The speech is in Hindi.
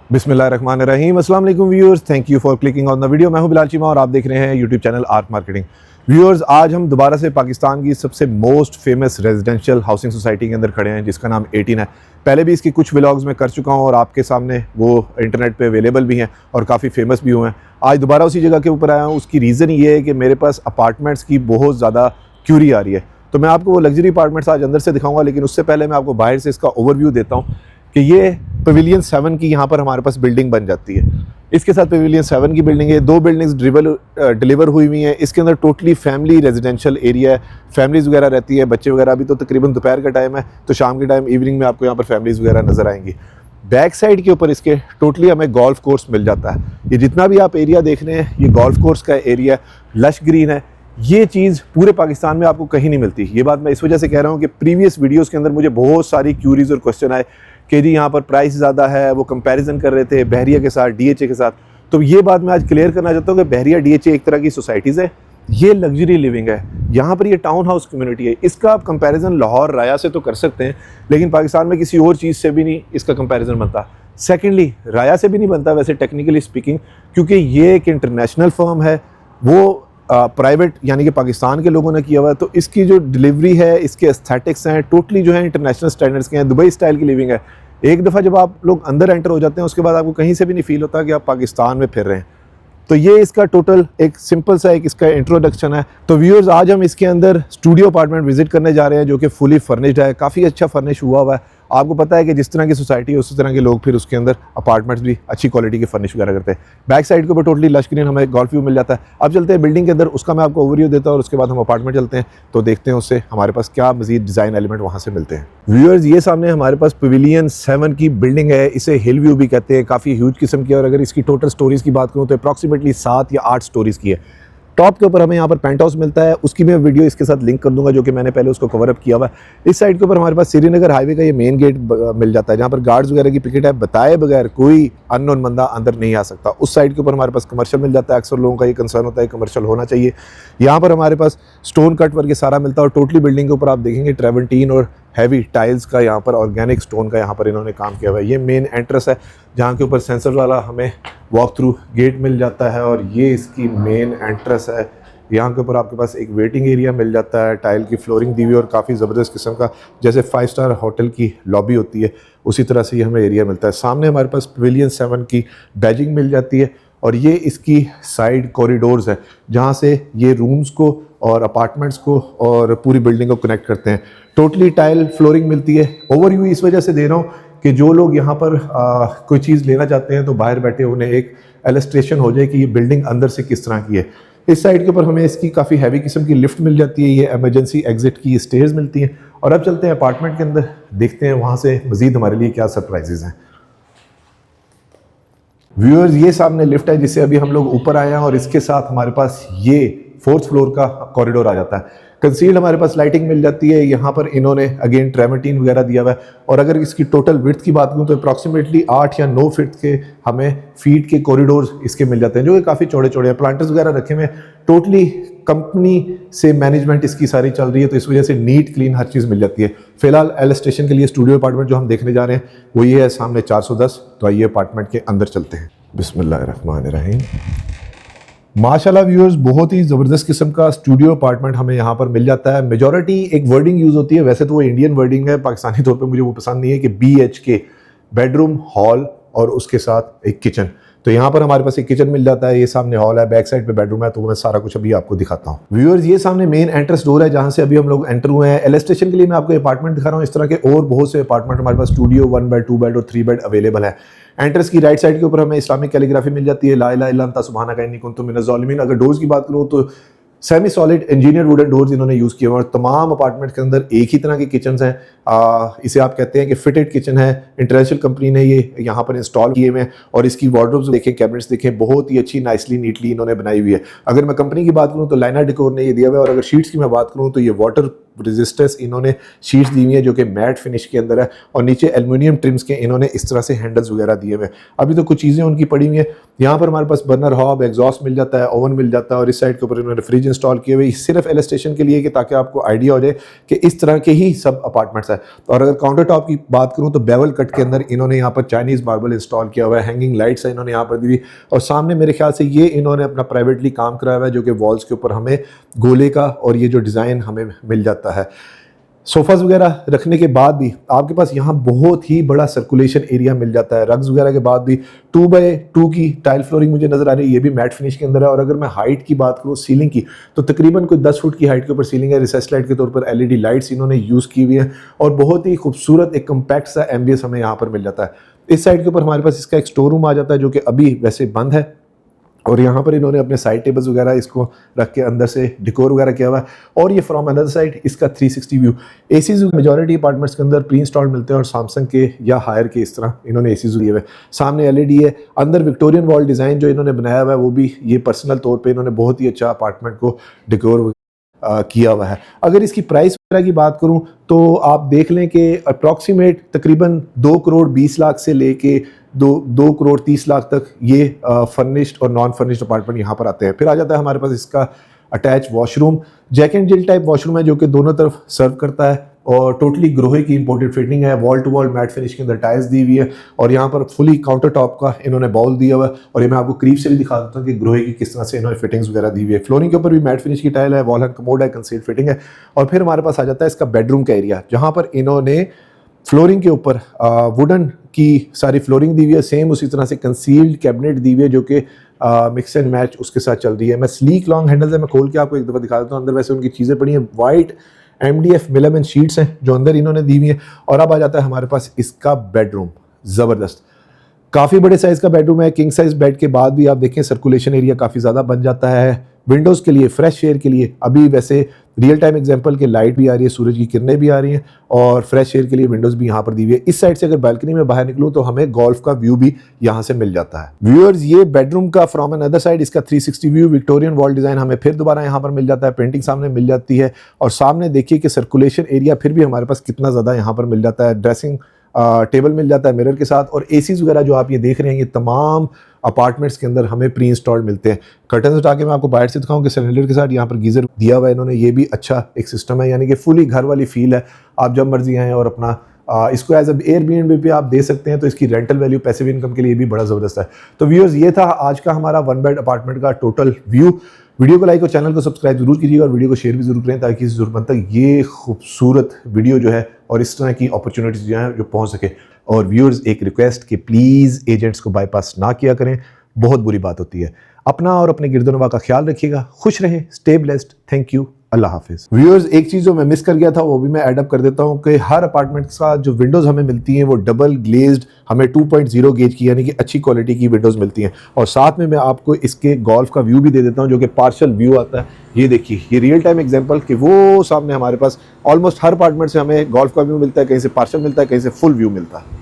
बिस्मिल्लाहिर्रहमानिर्रहीम। अस्सलाम वालेकुम viewers, thank you for clicking on the video. मैं हूं बिलाल चीमा और आप देख रहे हैं YouTube channel arc marketing. Viewers, आज हम दोबारा से पाकिस्तान की सबसे most famous residential housing society के अंदर खड़े हैं जिसका नाम 18 है। पहले भी इसकी कुछ व्लॉग्स में कर चुका हूं और आपके सामने वो इंटरनेट पे अवेलेबल भी हैं और काफ़ी फेमस भी हुए हैं। आज दोबारा उसी जगह के ऊपर आया हूँ। उसकी रीज़न ये है कि मेरे पास अपार्टमेंट्स की बहुत ज़्यादा क्यूरी आ रही है, तो मैं आपको वो लग्जरी अपार्टमेंट्स आज अंदर से दिखाऊंगा, लेकिन उससे पहले मैं आपको बाहर से इसका ओवरव्यू देता हूँ कि ये पवेलियन 7 की यहाँ पर हमारे पास बिल्डिंग बन जाती है। इसके साथ पवेलियन 7 की बिल्डिंग है, 2 बिल्डिंग्स डिलीवर हुई हुई हैं। इसके अंदर टोटली फैमिली रेजिडेंशियल एरिया है, फैमिलीज़ वगैरह रहती है, बच्चे वगैरह। अभी तो तकरीबन दोपहर का टाइम है, तो शाम के टाइम इवनिंग में आपको यहाँ पर फैमिलीज़ वगैरह नज़र आएंगी। बैक साइड के ऊपर इसके टोटली हमें गोल्फ कोर्स मिल जाता है। ये जितना भी आप एरिया देख रहे हैं, ये गोल्फ कोर्स का एरिया लश ग्रीन है। ये चीज़ पूरे पाकिस्तान में आपको कहीं नहीं मिलती। ये बात मैं इस वजह से कह रहा हूँ कि प्रीवियस वीडियोस के अंदर मुझे बहुत सारी क्यूरीज और क्वेश्चन आए कि जी यहाँ पर प्राइस ज़्यादा है, वो कंपैरिजन कर रहे थे बहरिया के साथ, डीएचए के साथ। तो ये बात मैं आज क्लियर करना चाहता हूँ कि बहरिया डीएचए एक तरह की सोसाइटीज़ है, ये लग्जरी लिविंग है। यहाँ पर ये टाउन हाउस कम्युनिटी है। इसका आप कंपैरिजन लाहौर राया से तो कर सकते हैं, लेकिन पाकिस्तान में किसी और चीज़ से भी नहीं इसका कंपैरिजन बनता। सेकेंडली, राया से भी नहीं बनता वैसे टेक्निकली स्पीकिंग, क्योंकि ये एक इंटरनेशनल फर्म है, वो प्राइवेट यानी कि पाकिस्तान के लोगों ने किया हुआ है। तो इसकी जो डिलीवरी है, इसके एस्थेटिक्स हैं, टोटली जो है इंटरनेशनल स्टैंडर्ड्स के हैं, दुबई स्टाइल की लिविंग है। एक दफ़ा जब आप लोग अंदर एंटर हो जाते हैं, उसके बाद आपको कहीं से भी नहीं फील होता कि आप पाकिस्तान में फिर रहे हैं। तो ये इसका टोटल एक सिंपल सा एक इसका इंट्रोडक्शन है। तो व्यूअर्स, आज हम इसके अंदर स्टूडियो अपार्टमेंट विजिट करने जा रहे हैं जो कि फुली फर्निश्ड है, काफ़ी अच्छा फर्निश हुआ हुआ है। आपको पता है कि जिस तरह की सोसाइटी है उसी तरह के लोग फिर उसके अंदर अपार्टमेंट्स भी अच्छी क्वालिटी के फर्निश वगैरह करते हैं। बैक साइड के ऊपर टोटली लश ग्रीन हमें गोल्फ व्यू मिल जाता है। अब चलते हैं बिल्डिंग के अंदर, उसका मैं आपको ओवरव्यू देता हूँ और उसके बाद हम अपार्टमेंट चलते हैं, तो देखते हैं उससे हमारे पास क्या मजीद डिज़ाइन एलिमेंट वहाँ से मिलते हैं। व्यूअर्स, ये सामने हमारे पास पवेलियन 7 की बिल्डिंग है। इसे हिल व्यू भी कहते हैं, काफ़ी ह्यूज किस्म की। और अगर इसकी टोटल स्टोरीज़ की बात करूँ तो अप्रॉक्सीमेटली 7 या 8 स्टोरीज़ की है। टॉप के ऊपर हमें यहाँ पर पेंट हाउस मिलता है, उसकी मैं वीडियो इसके साथ लिंक कर दूंगा जो कि मैंने पहले उसको कवर अप किया हुआ है। इस साइड के ऊपर हमारे पास श्रीनगर हाईवे का ये मेन गेट मिल जाता है, जहाँ पर गार्ड्स वगैरह की पिकेट है, बताए बगैर कोई अननोन बंदा अंदर नहीं आ सकता। उस साइड के ऊपर हमारे पास कमर्शियल मिल जाता है। अक्सर लोगों का ये कंसर्न होता है कमर्शियल होना चाहिए। यहाँ पर हमारे पास स्टोन कट वर्क सारा मिलता है और टोटली बिल्डिंग के ऊपर आप देखेंगे ट्रेवेंटीन और हैवी टाइल्स का, यहाँ पर ऑर्गेनिक स्टोन का यहाँ पर इन्होंने काम किया हुआ है। ये मेन एंट्रेंस है जहाँ के ऊपर सेंसर वाला हमें वॉक थ्रू गेट मिल जाता है और ये इसकी मेन एंट्रेंस है। यहाँ के ऊपर आपके पास एक वेटिंग एरिया मिल जाता है, टाइल की फ्लोरिंग दी हुई और काफ़ी ज़बरदस्त किस्म का, जैसे 5 स्टार होटल की लॉबी होती है उसी तरह से ये हमें एरिया मिलता है। सामने हमारे पास पवेलियन 7 की बैजिंग मिल जाती है और ये इसकी साइड कॉरिडोर्स है जहाँ से ये रूम्स को और अपार्टमेंट्स को और पूरी बिल्डिंग को कनेक्ट करते हैं। टोटली टाइल फ्लोरिंग मिलती है। ओवरव्यू इस वजह से दे रहा हूँ कि जो लोग यहाँ पर कोई चीज़ लेना चाहते हैं तो बाहर बैठे उन्हें एक इलस्ट्रेशन हो जाए कि ये बिल्डिंग अंदर से किस तरह की है। इस साइड के ऊपर हमें इसकी काफ़ी हैवी किस्म की लिफ्ट मिल जाती है, ये इमरजेंसी एग्जिट की स्टेयर्स मिलती हैं। और अब चलते हैं अपार्टमेंट के अंदर, देखते हैं वहाँ से मजीद हमारे लिए क्या सरप्राइजेज हैं। व्यूअर्स, ये सामने लिफ्ट है जिससे अभी हम लोग ऊपर आए हैं और इसके साथ हमारे पास ये 4th फ्लोर का कॉरिडोर आ जाता है। कंसील्ड हमारे पास लाइटिंग मिल जाती है। यहाँ पर इन्होंने अगेन ट्रेमेटीन वगैरह दिया हुआ है। और अगर इसकी टोटल विड्थ की बात करूँ तो अप्रॉक्सीमेटली 8 या 9 फीट के हमें फीट के कॉरिडोर्स इसके मिल जाते हैं जो कि काफ़ी चौड़े चौड़े हैं। प्लांटर्स वगैरह रखे हुए हैं। टोटली कंपनी से मैनेजमेंट इसकी सारी चल रही है, तो इस वजह से नीट क्लीन हर चीज़ मिल जाती है। फिलहाल एल स्टेशन के लिए स्टूडियो अपार्टमेंट जो हम देखने जा रहे हैं वो ये है सामने 410। तो आइए अपार्टमेंट के अंदर चलते हैं। बिस्मिल्लाहिर्रहमानिर्रहीम। माशाल्लाह व्यूअर्स, बहुत ही ज़बरदस्त किस्म का स्टूडियो अपार्टमेंट हमें यहाँ पर मिल जाता है। मेजॉरिटी एक वर्डिंग यूज़ होती है, वैसे तो वो इंडियन वर्डिंग है, पाकिस्तानी तौर पे मुझे वो पसंद नहीं है, कि BHK बेडरूम, हॉल और उसके साथ एक किचन। तो यहाँ पर हमारे पास एक किचन मिल जाता है, ये सामने हॉल है, बैक साइड पे बेडरूम है। तो मैं सारा कुछ अभी आपको दिखाता हूँ। व्यूअर्स, ये सामने मेन एंट्रेंस डोर है जहाँ से अभी हम लोग एंटर हुए हैं। इलस्ट्रेशन के लिए मैं आपको अपार्टमेंट दिखा रहा हूँ। इस तरह के और बहुत से अपार्टमेंट हमारे पास स्टूडियो 1 बेड 2 बेड और 3 बेड अवेलेबल है। एंट्रेंस की राइट साइड के ऊपर हमें इस्लामिक कैलीग्राफी मिल जाती है, ला इलाहा इल्ला अंता सुब्हानका इन्नी कुन्तु मिनज़ ज़ालिमीन। अगर डोर्स की बात करूँ तो semi solid engineer wooden doors इन्होंने यूज़ किए हुए और तमाम अपार्टमेंट के अंदर एक ही तरह के किचन हैं। इसे आप कहते हैं कि फिटेड किचन है। इंटरनेशनल कंपनी ने ये यहाँ पर इंस्टॉल किए हुए हैं और इसकी वार्डरोब्स देखें, कैबिनेट्स देखें, बहुत ही अच्छी नाइसली नीटली इन्होंने बनाई हुई है। अगर मैं कंपनी की बात करूँ तो लाइनर डेकोर ने ये दिया हुआ है और अगर शीट्स की मैं बात करूँ तो ये वाटर रेजिस्टेंस इन्होंने शीट्स दी हुई है जो कि मैट फिनिश के अंदर है, और नीचे एल्युमिनियम ट्रिम्स के इन्होंने इस तरह से हैंडल्स वगैरह दिए हुए हैं। अभी तो कुछ चीज़ें उनकी पड़ी हुई हैं। यहाँ पर हमारे पास बर्नर हॉब, एग्जॉस्ट मिल जाता है, ओवन मिल जाता है, और इस साइड के ऊपर इन्होंने फ्रिज इंस्टॉल किए हुए, सिर्फ इलस्ट्रेशन के लिए कि ताकि आपको आइडिया हो जाए कि इस तरह के ही सब अपार्टमेंट्स है। और अगर काउंटर टॉप की बात करूँ तो बेवल कट के अंदर इन्होंने यहाँ पर चाइनीज़ मार्बल इंस्टॉल किया हुआ है, हैंगिंग लाइट्स है इन्होंने यहाँ पर दी हुई, और सामने मेरे ख्याल से ये इन्होंने अपना प्राइवेटली काम कराया हुआ है जो कि वॉल्स के ऊपर हमें गोले का और ये जो डिज़ाइन हमें मिल जाता है। सोफ़ाज़ वगैरह रखने के बाद भी आपके पास यहाँ बहुत ही बड़ा सर्कुलेशन एरिया मिल जाता है। रग्स वगैरह के बाद भी 2x2 की टाइल फ्लोरिंग मुझे नज़र आ रही है, ये भी मैट फिनिश के अंदर है। और अगर मैं हाइट की बात करूँ सीलिंग की, तो तकरीबन कोई 10 फुट की हाइट के ऊपर सीलिंग है। रिसेस लाइट के तौर पर LED लाइट्स इन्होंने यूज़ की हुई है, और बहुत ही खूबसूरत एक कम्पैक्ट सा एम्बियंस हमें यहाँ पर मिल जाता है। इस साइड के ऊपर हमारे पास इसका एक स्टोर रूम आ जाता है जो कि अभी वैसे बंद है, और यहाँ पर इन्होंने अपने साइड टेबल्स वगैरह इसको रख के अंदर से डेकोर वगैरह किया हुआ है। और ये फ्रॉम अनदर साइड इसका 360 व्यू। एसीज मेजॉरिटी अपार्टमेंट्स के अंदर प्री इंस्टॉल्ड मिलते हैं, और सैमसंग के या हायर के इस तरह इन्होंने एसीज दिए हुए। सामने LED है, अंदर विक्टोरियन वॉल डिज़ाइन जो इन्होंने बनाया हुआ है वो भी ये पर्सनल तौर पर इन्होंने बहुत ही अच्छा अपार्टमेंट को डेकोर किया हुआ है। अगर इसकी प्राइस वगैरह की बात करूं तो आप देख लें कि अप्रॉक्सीमेट तकरीबन 2 करोड़ 20 लाख से लेके 2 करोड़ 30 लाख तक ये फर्निश्ड और नॉन फर्निश्ड अपार्टमेंट यहाँ पर आते हैं। फिर आ जाता है हमारे पास इसका attach washroom, Jack and Jill type washroom है जो कि दोनों तरफ सर्व करता है, और टोटली ग्रोहे की इंपोर्टेड फिटिंग है। Wall to wall matte finish के अंदर टाइल्स दी हुई है, और यहाँ पर फुली काउंटर टॉप का इन्होंने बाउल दिया हुआ है। और ये मैं आपको करीब से भी दिखा देता हूँ कि ग्रोहे की किस तरह से इन्होंने फिटिंग्स वगैरह दी हुई है। फ्लोरिंग के ऊपर भी मैट फिनिश की टाइल है, वॉल हैंग कमोड है, कंसील्ड फिटिंग है। और फिर हमारे पास आ जाता है इसका बेडरूम का एरिया, जहाँ पर इन्होंने फ्लोरिंग के ऊपर वुडन की सारी फ्लोरिंग दी हुई है, सेम उसी तरह से कंसील्ड कैबिनेट दी हुई है जो कि मिक्स एंड मैच उसके साथ चल रही है। मैं स्लीक लॉन्ग हैंडल्स है, मैं खोल के आपको एक दफ़ा दिखा देता हूँ। अंदर वैसे उनकी चीज़ें पड़ी हैं, वाइट MDF मिलामेंट शीट्स हैं जो अंदर इन्होंने दी हुई है। और अब आ जाता है हमारे पास इसका बेडरूम, ज़बरदस्त काफ़ी बड़े साइज़ का बेडरूम है। किंग साइज़ बेड के बाद भी आप देखें सर्कुलेशन एरिया काफ़ी ज़्यादा बन जाता है। विंडोज़ के लिए, फ्रेश एयर के लिए, अभी वैसे रियल टाइम एग्जांपल के लाइट भी आ रही है, सूरज की किरणें भी आ रही हैं, और फ्रेश एयर के लिए विंडोज़ भी यहाँ पर दी हुई है। इस साइड से अगर बालकनी में बाहर निकलूँ तो हमें गोल्फ का व्यू भी यहाँ से मिल जाता है। व्यूअर्स, ये बेडरूम का फ्रॉम एन अदर साइड इसका 360 व्यू, विक्टोरियन वॉल डिज़ाइन हमें फिर दोबारा यहाँ पर मिल जाता है, पेंटिंग सामने मिल जाती है। और सामने देखिए कि सर्कुलेशन एरिया फिर भी हमारे पास कितना ज़्यादा यहाँ पर मिल जाता है। ड्रेसिंग टेबल मिल जाता है मिरर के साथ, और एसीज वगैरह जो आप ये देख रहे हैं ये तमाम अपार्टमेंट्स के अंदर हमें प्री इंस्टॉल्ड मिलते हैं। कर्टन हटा के मैं आपको बाहर से दिखाऊं कि सिलेंडर के साथ यहाँ पर गीज़र दिया हुआ है इन्होंने, ये भी अच्छा एक सिस्टम है, यानी कि फुली घर वाली फील है। आप जब मर्जी आएँ और अपना इसको एज अ एयरबीएनबी पे आप दे सकते हैं, तो इसकी रेंटल वैल्यू पैसिव इनकम के लिए भी बड़ा ज़बरदस्त है। तो व्यूअर्स, ये था आज का हमारा 1 बेड अपार्टमेंट का टोटल व्यू। वीडियो को लाइक और चैनल को सब्सक्राइब जरूर कीजिएगा, और वीडियो को शेयर भी जरूर करें ताकि इस ज़रूरतमंद तक ये खूबसूरत वीडियो जो है और इस तरह की अपॉर्चुनिटीज़ जो हैं जो पहुंच सके। और व्यूअर्स, एक रिक्वेस्ट कि प्लीज़ एजेंट्स को बाईपास ना किया करें, बहुत बुरी बात होती है। अपना और अपने गिरदोनवा का ख्याल रखिएगा, खुश रहें, स्टे ब्लेस्ड, थैंक यू, अल्लाह हाफिज़। व्यूअर्स, एक चीज़ जो मैं मिस कर गया था वो भी मैं ऐड अप कर देता हूँ कि हर अपार्टमेंट के साथ जो विंडोज़ हमें मिलती हैं वो डबल ग्लेज्ड हमें 2.0 गेज की यानी कि अच्छी क्वालिटी की विंडोज़ मिलती हैं। और साथ में मैं आपको इसके गोल्फ का व्यू भी दे देता हूँ जो कि पार्शल व्यू आता है। ये देखिए, ये रियल टाइम एग्जांपल कि वो सामने हमारे पास ऑलमोस्ट हर अपार्टमेंट से हमें गोल्फ का व्यू मिलता है, कहीं से पार्शल मिलता है, कहीं से फुल व्यू मिलता है।